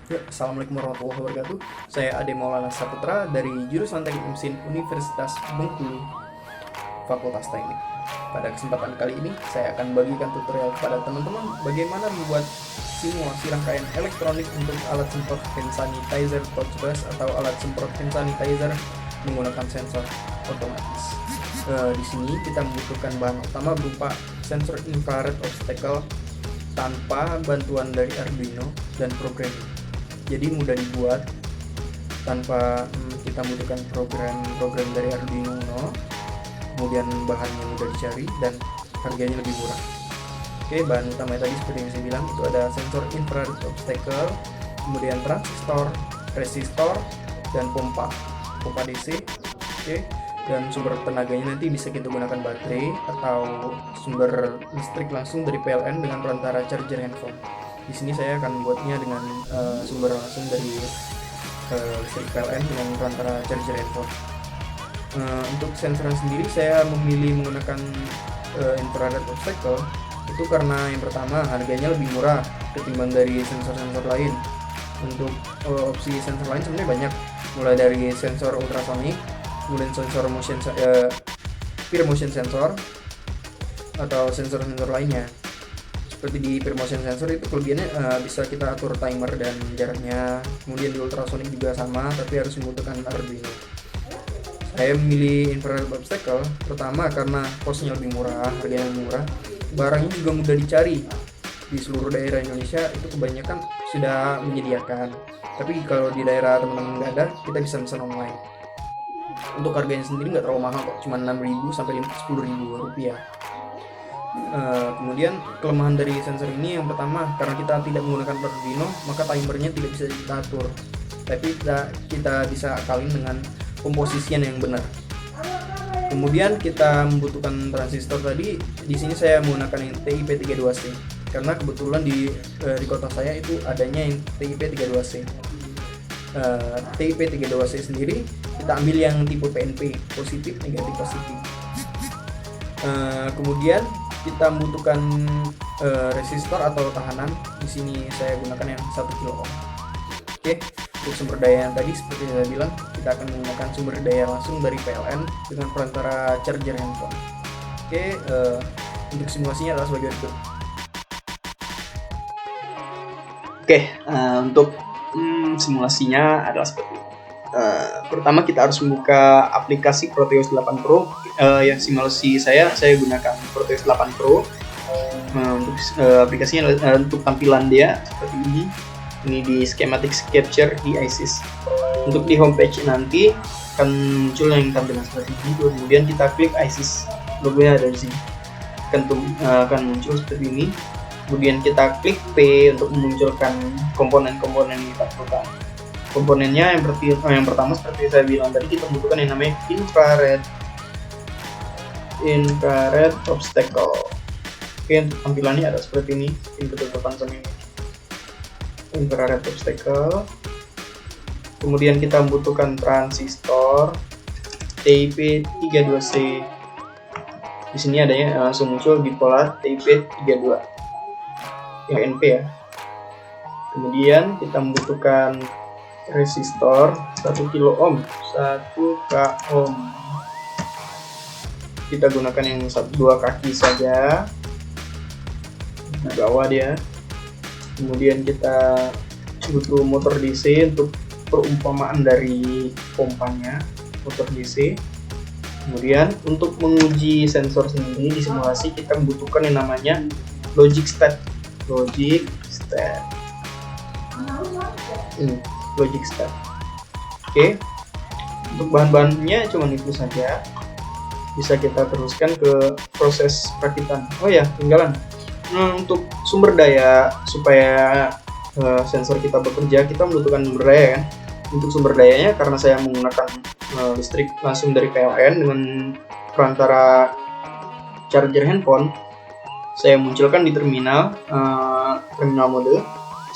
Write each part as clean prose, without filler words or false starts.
Ya, Assalamualaikum warahmatullahi wabarakatuh. Saya Ade Maulana Saputra dari jurusan Teknik Mesin Universitas Bengkulu, Fakultas Teknik. Pada kesempatan kali ini, saya akan bagikan tutorial kepada teman-teman bagaimana membuat simulasi rangkaian elektronik untuk alat semprot hand sanitizer touch brush atau alat semprot hand sanitizer menggunakan sensor otomatis. Di sini kita membutuhkan bahan utama berupa sensor infrared obstacle tanpa bantuan dari Arduino dan programming. Jadi mudah dibuat tanpa kita membutuhkan program dari Arduino Uno. Kemudian bahannya mudah dicari dan harganya lebih murah. Oke, bahan utamanya tadi seperti yang saya bilang itu ada sensor infrared obstacle, kemudian transistor, resistor, dan pompa DC. Oke, dan sumber tenaganya nanti bisa kita gunakan baterai atau sumber listrik langsung dari PLN dengan perantara charger handphone. Di sini saya akan membuatnya dengan sumber langsung dari listrik PLN dengan perantara charger handphone. Untuk sensor sendiri saya memilih menggunakan infrared obstacle itu karena yang pertama harganya lebih murah ketimbang dari sensor-sensor lain. Untuk opsi sensor lain sebenarnya banyak, mulai dari sensor ultrasonic, kemudian sensor motion peer motion sensor atau sensor-sensor lainnya. Seperti di peer motion sensor itu kelebihannya bisa kita atur timer dan jaraknya. Kemudian di ultrasonic juga sama, tapi harus membutuhkan Arduino. Saya memilih infrared obstacle pertama karena costnya lebih murah, harganya lebih murah. Barangnya juga mudah dicari di seluruh daerah Indonesia, itu kebanyakan sudah menyediakan. Tapi kalau di daerah teman-teman nggak ada, kita bisa pesan online. Untuk harganya sendiri nggak terlalu mahal kok, cuma 6.000 sampai 10.000 rupiah. Kemudian kelemahan dari sensor ini yang pertama, karena kita tidak menggunakan Arduino, maka timernya tidak bisa kita atur. Tapi kita bisa akalin dengan komposisian yang benar. Kemudian kita membutuhkan transistor tadi. Di sini saya menggunakan yang TIP32C karena kebetulan di kota saya itu adanya yang TIP32C. TIP32C sendiri kita ambil yang tipe PNP, positif negatif positif. Kemudian kita membutuhkan resistor atau tahanan. Di sini saya gunakan yang 1 kilo ohm. Oke, untuk sumber daya yang tadi seperti saya bilang, kita akan menggunakan sumber daya langsung dari PLN dengan perantara charger handphone. Oke, untuk simulasinya adalah sebagai berikut. Oke, untuk simulasinya adalah seperti ini. Pertama kita harus membuka aplikasi Proteus 8 Pro. Ya, simulasi saya gunakan Proteus 8 Pro. Untuk aplikasinya untuk tampilan dia seperti ini. Ini di schematic capture di ISIS. Untuk di homepage nanti akan muncul yang tampilan seperti ini. Kemudian kita klik ISIS, logonya ada di sini. Akan muncul seperti ini. Kemudian kita klik P untuk memunculkan komponen-komponen yang kita perlukan. Komponennya yang pertama seperti saya bilang tadi, kita membutuhkan yang namanya infrared obstacle. Oke, untuk tampilannya ada seperti ini. Ini ketutupan sama ini. Infrared obstacle. Kemudian kita membutuhkan transistor TIP32C. Di sini adanya langsung muncul bipolar TIP32 yang NP ya. Kemudian kita membutuhkan resistor 1 kilo ohm, 1 ohm. Kita gunakan yang 2 kaki saja di bawah dia. Kemudian kita butuh motor DC untuk perumpamaan dari pompanya, motor DC. Kemudian untuk menguji sensor sendiri di simulasi kita membutuhkan yang namanya logic state. Ini logic state. Oke. Untuk bahan-bahannya cuma itu saja. Bisa kita teruskan ke proses perakitan. Oh ya, tinggalan. Untuk sumber daya supaya sensor kita bekerja, kita membutuhkan sumber daya kan. Untuk sumber dayanya karena saya menggunakan listrik langsung dari PLN dengan perantara charger handphone, saya munculkan di terminal mode.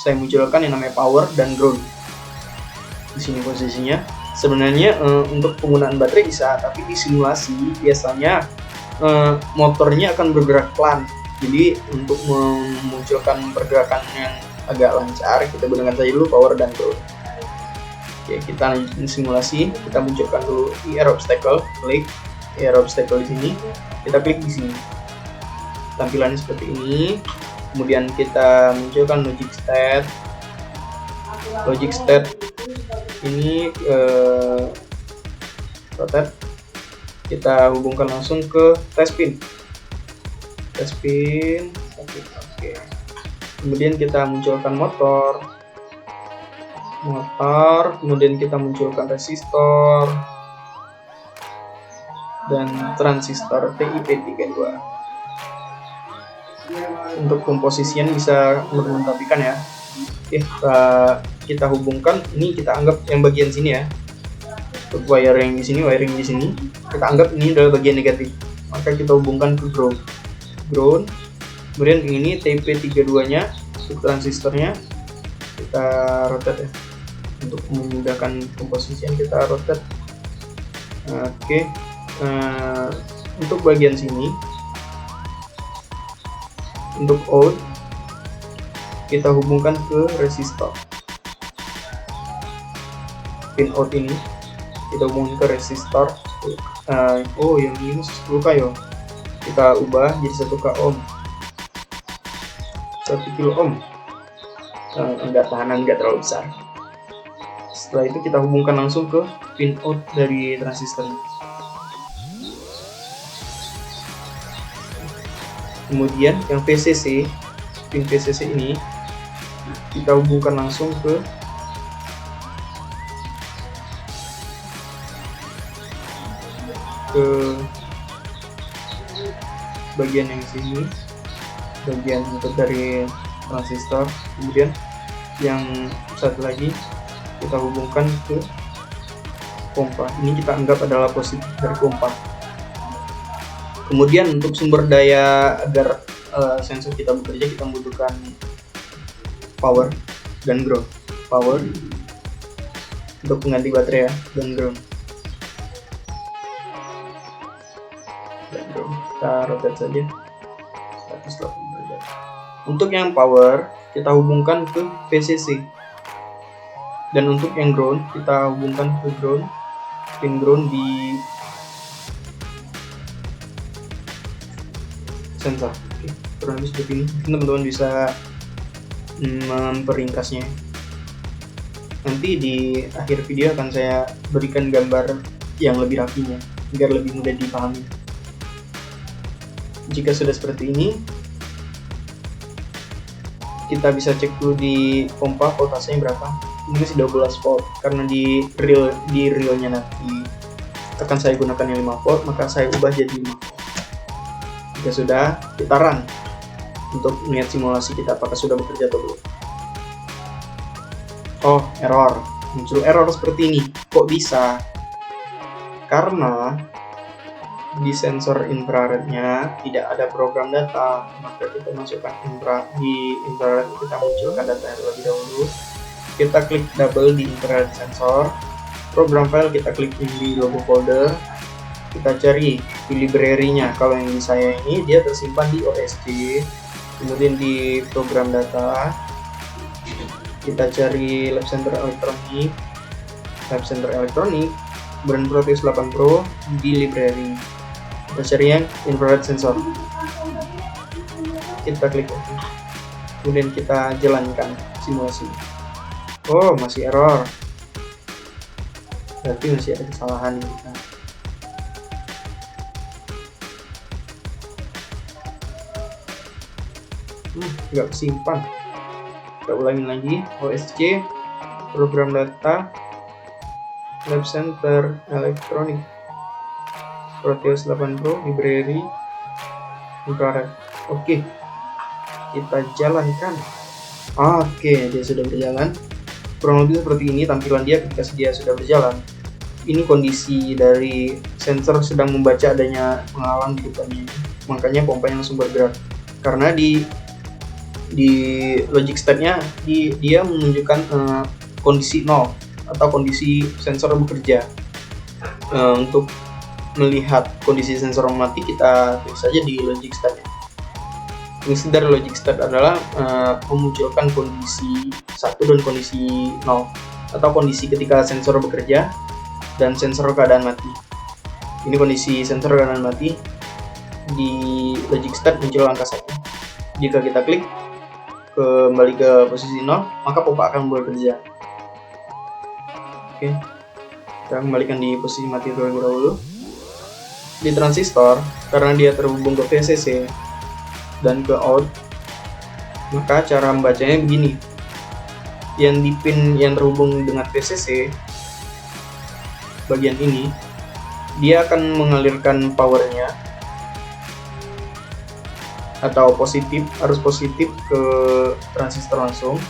Saya munculkan yang namanya power dan ground. Di sini posisinya. Sebenarnya untuk penggunaan baterai bisa, tapi di simulasi biasanya motornya akan bergerak pelan. Jadi untuk memunculkan pergerakan yang agak lancar, kita gunakan saja dulu power dan ground. Oke, kita lanjutin simulasi. Kita munculkan dulu IR obstacle, klik IR obstacle di sini, kita klik di sini. Tampilannya seperti ini. Kemudian kita munculkan logic state. Logic state ini rotate. Kita hubungkan langsung ke test pin. Test pin. Oke. Kemudian kita munculkan motor, kemudian kita munculkan resistor dan transistor TIP32. Untuk komposisian bisa teman-teman tapikan ya. Oke, kita hubungkan, ini kita anggap yang bagian sini ya. Untuk wiring di sini, kita anggap ini adalah bagian negatif. Maka kita hubungkan ke ground. Kemudian ini TP32 nya untuk transistornya kita rotate ya, untuk memudahkan komposisian kita rotate. Oke. Untuk bagian sini, untuk out kita hubungkan ke resistor. Pin out ini kita hubungkan ke resistor. Yang ini 10k ya, kita ubah jadi 1k ohm, 1 kilo ohm. Tahanan nggak terlalu besar. Setelah itu kita hubungkan langsung ke pin out dari transistor ini. Kemudian yang VCC, pin VCC ini kita hubungkan langsung ke bagian yang sini, bagian input dari transistor. Kemudian yang satu lagi kita hubungkan ke pompa. Ini kita anggap adalah positif dari pompa. Kemudian untuk sumber daya agar sensor kita bekerja, kita membutuhkan power dan ground. Power untuk pengganti baterai ya, dan ground. Kita rotate saja 180 derajat. Untuk yang power kita hubungkan ke VCC, dan untuk yang ground kita hubungkan ke ground, pin ground di sensor. Oke, kurang lebih seperti ini. Teman-teman bisa memperingkasnya. Nanti di akhir video akan saya berikan gambar yang lebih rapinya agar lebih mudah dipahami. Jika sudah seperti ini, kita bisa cek dulu di pompa voltasenya berapa. Ini masih 12 volt karena di reelnya nanti akan saya gunakan yang 5 volt, maka saya ubah jadi 5 volt. Jika sudah, kita run untuk melihat simulasi kita apakah sudah bekerja atau belum. Oh, error. Muncul error seperti ini. Kok bisa? Karena di sensor infrarednya tidak ada program data. Maka kita masukkan di infrared, kita munculkan data terlebih dahulu. Kita klik double di infrared sensor, program file kita klik di logo folder, kita cari di library-nya. Kalau yang di saya ini dia tersimpan di OSC. Kemudian di program data kita cari Lab Center Elektronik brand Proteus 8 Pro di library. Kita cari yang infrared sensor, kita klik OK. Kemudian kita jalankan simulasi. Oh, masih error, berarti masih ada kesalahan ini. Nggak kesimpan. Kita ulangin lagi. OSC program data Lab Center Elektronik Proteus 8 Pro library infrared. Oke, kita jalankan. Oke, dia sudah berjalan. Kurang lebih seperti ini tampilan dia ketika dia sudah berjalan. Ini kondisi dari sensor sedang membaca adanya penghalang di depannya, makanya pompanya langsung bergerak. Karena di logic state-nya dia menunjukkan kondisi 0 atau kondisi sensor bekerja. Untuk melihat kondisi sensor mati, kita klik saja di logic state-nya. Fungsi dari logic start adalah memunculkan kondisi 1 dan kondisi 0, atau kondisi ketika sensor bekerja dan sensor keadaan mati. Ini kondisi sensor keadaan mati. Di logic start muncul angka 1. Jika kita klik kembali ke posisi 0, maka pompa akan bekerja. Oke, kita kembalikan di posisi mati terlebih dahulu. Di transistor, karena dia terhubung ke VCC dan ke out, maka cara membacanya begini. Yang di pin yang terhubung dengan VCC, bagian ini, dia akan mengalirkan powernya atau arus positif ke transistor langsung,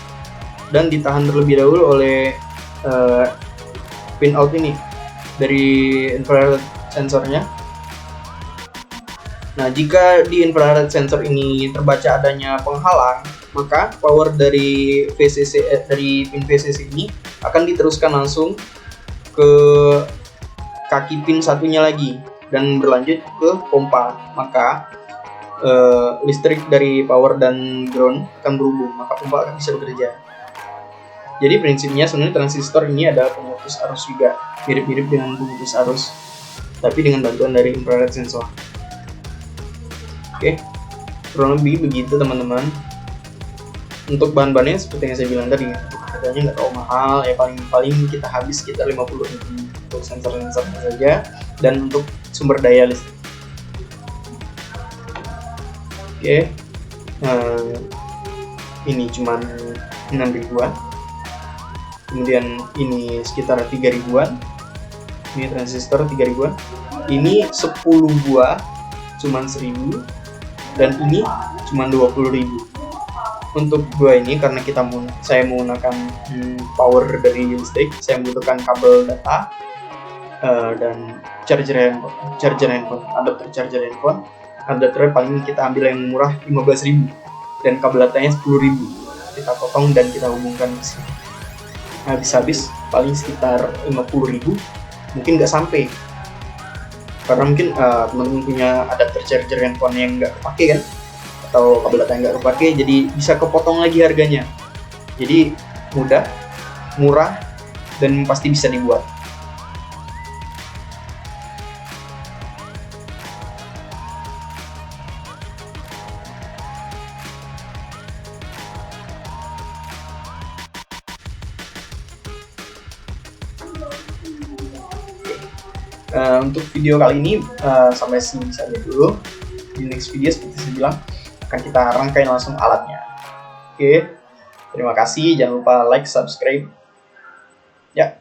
dan ditahan terlebih dahulu oleh pin out ini dari infrared sensornya. Nah, jika di infrared sensor ini terbaca adanya penghalang, maka power dari dari pin VCC ini akan diteruskan langsung ke kaki pin satunya lagi dan berlanjut ke pompa. Maka listrik dari power dan ground akan berhubung, maka pompa akan bisa bekerja. Jadi prinsipnya sebenarnya transistor ini adalah pemutus arus juga, mirip-mirip dengan pemutus arus, tapi dengan bantuan dari infrared sensor. Oke, kurang lebih begitu teman-teman. Untuk bahan-bahannya seperti yang saya bilang tadi, harganya nggak terlalu mahal, ya paling kita habis sekitar 50.000 untuk sensor-sensornya saja, dan untuk sumber daya listrik. Oke, ini cuman 6 ribuan, kemudian ini sekitar 3 ribuan, ini transistor 3 ribuan, ini 10 buah cuman 1000, dan ini cuma 20.000. Untuk dua ini, karena saya menggunakan power dari listrik, saya membutuhkan kabel data dan charger handphone, adapter charger handphone. Adapter paling kita ambil yang murah 15.000 dan kabel datanya 10.000. Kita potong dan kita hubungkan ke sini. Habis paling sekitar 50.000, mungkin nggak sampai. Karena mungkin teman-teman punya adapter charger handphone yang nggak kepake kan, atau kabel data yang nggak kepake, jadi bisa kepotong lagi harganya. Jadi mudah, murah, dan pasti bisa dibuat. Untuk video kali ini sampai sini saja dulu. Di next video seperti saya bilang akan kita rangkai langsung alatnya. Oke, terima kasih. Jangan lupa like, subscribe. Ya.